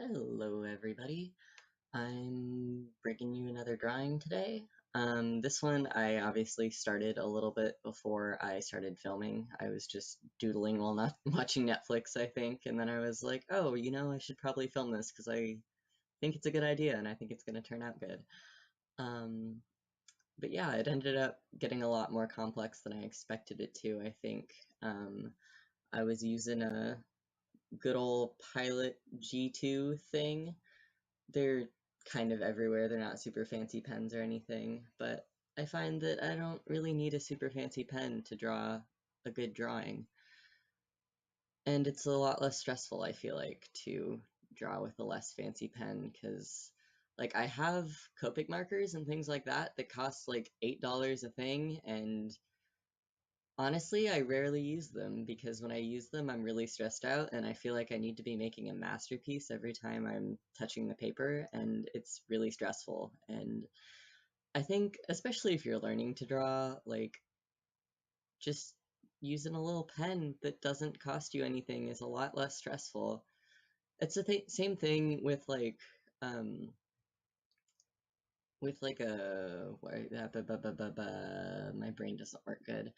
Hello, everybody. I'm bringing you another drawing today. This one I obviously started a little bit before I started filming. I was just doodling while not watching Netflix, I think, and then I was like, oh, I should probably film this because I think it's a good idea and I think it's going to turn out good. Um, but yeah, it ended up getting a lot more complex than I expected it to, I think. I was using a good old Pilot G2 thing. They're kind of everywhere. They're not super fancy pens or anything, but I find that I don't really need a super fancy pen to draw a good drawing. And it's a lot less stressful, I feel like, to draw with a less fancy pen, because like I have Copic markers and things like that that cost like $8 a thing, and honestly, I rarely use them because when I use them, I'm really stressed out and I feel like I need to be making a masterpiece every time I'm touching the paper, and it's really stressful. And I think, especially if you're learning to draw, like just using a little pen that doesn't cost you anything is a lot less stressful. It's the same thing um, with like a my brain doesn't work good.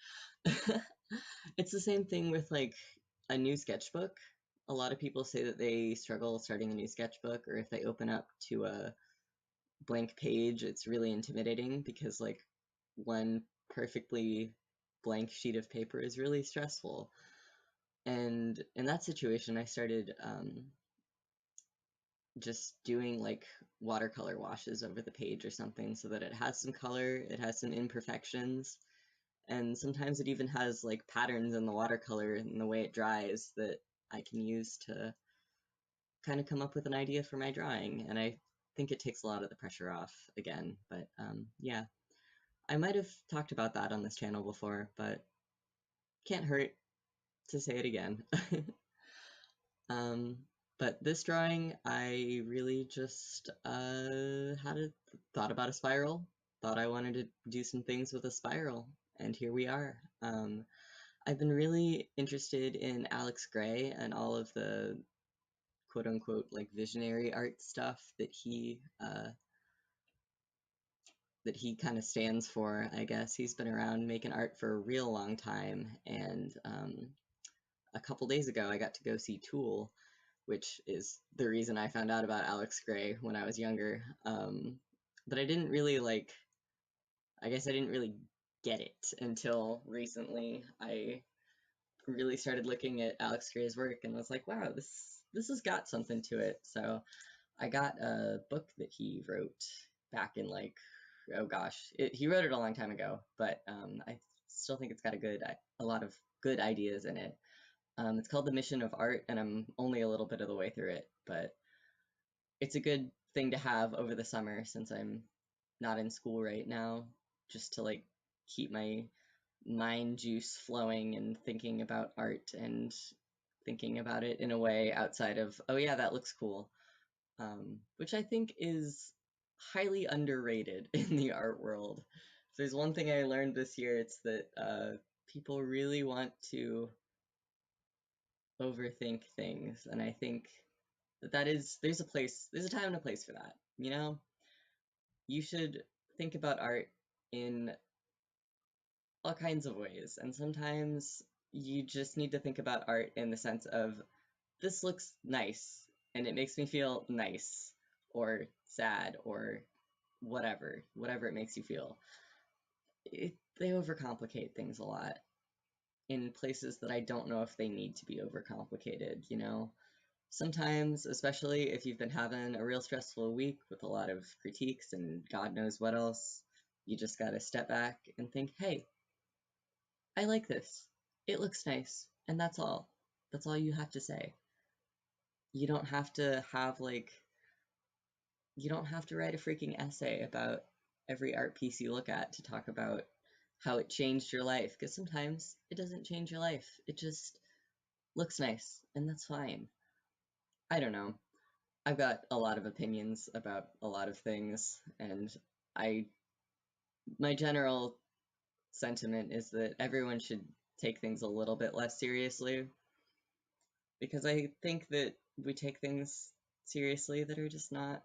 It's the same thing with like a new sketchbook. A lot of people say that they struggle starting a new sketchbook, or if they open up to a blank page, it's really intimidating because like one perfectly blank sheet of paper is really stressful. And in that situation, I started just doing like watercolor washes over the page or something so that it has some color, it has some imperfections, and sometimes it even has like patterns in the watercolor and the way it dries that I can use to kind of come up with an idea for my drawing. And I think it takes a lot of the pressure off again. But yeah, I might have talked about that on this channel before, but can't hurt to say it again. um, but this drawing, I really just thought about a spiral, thought I wanted to do some things with a spiral, and here we are. I've been really interested in Alex Gray and all of the quote unquote like visionary art stuff that he kind of stands for, I guess. He's been around making art for a real long time, and a couple days ago I got to go see Tool, which is the reason I found out about Alex Gray when I was younger. But I didn't really I guess I didn't really get it until recently. I really started looking at Alex Gray's work and was like, wow, this has got something to it. So I got a book that he wrote back in like, oh gosh, he wrote it a long time ago, but I still think it's got a lot of good ideas in it. It's called The Mission of Art, and I'm only a little bit of the way through it, but it's a good thing to have over the summer since I'm not in school right now, just to like keep my mind juice flowing and thinking about art and thinking about it in a way outside of, oh yeah, that looks cool, which I think is highly underrated in the art world. If there's one thing I learned this year, it's that people really want to overthink things, and I think there's there's a time and a place for that. You should think about art in all kinds of ways, and sometimes you just need to think about art in the sense of this looks nice and it makes me feel nice or sad or whatever it makes you feel. They overcomplicate things a lot in places that I don't know if they need to be overcomplicated. Sometimes, especially if you've been having a real stressful week with a lot of critiques and God knows what else, you just gotta step back and think, hey, I like this. It looks nice. And that's all. That's all you have to say. You don't have to you don't have to write a freaking essay about every art piece you look at to talk about how it changed your life, because sometimes it doesn't change your life. It just looks nice, and that's fine. I don't know. I've got a lot of opinions about a lot of things, and I my general sentiment is that everyone should take things a little bit less seriously, because I think that we take things seriously that are just not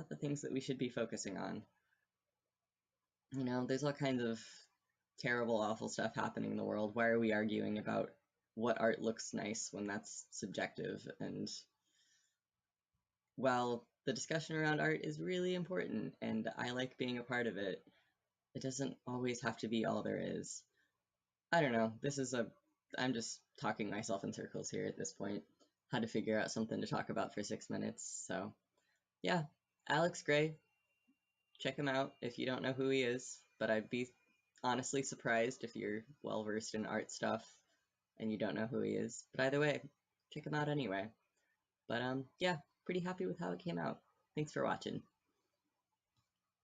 the things that we should be focusing on. You know, there's all kinds of terrible, awful stuff happening in the world. Why are we arguing about what art looks nice when that's subjective? And while the discussion around art is really important and I like being a part of it, it doesn't always have to be all there is. I don't know. I'm just talking myself in circles here at this point. Had to figure out something to talk about for 6 minutes. So, yeah, Alex Gray, check him out if you don't know who he is. But I'd be honestly surprised if you're well versed in art stuff and you don't know who he is. But either way, check him out anyway. But yeah, pretty happy with how it came out. Thanks for watching.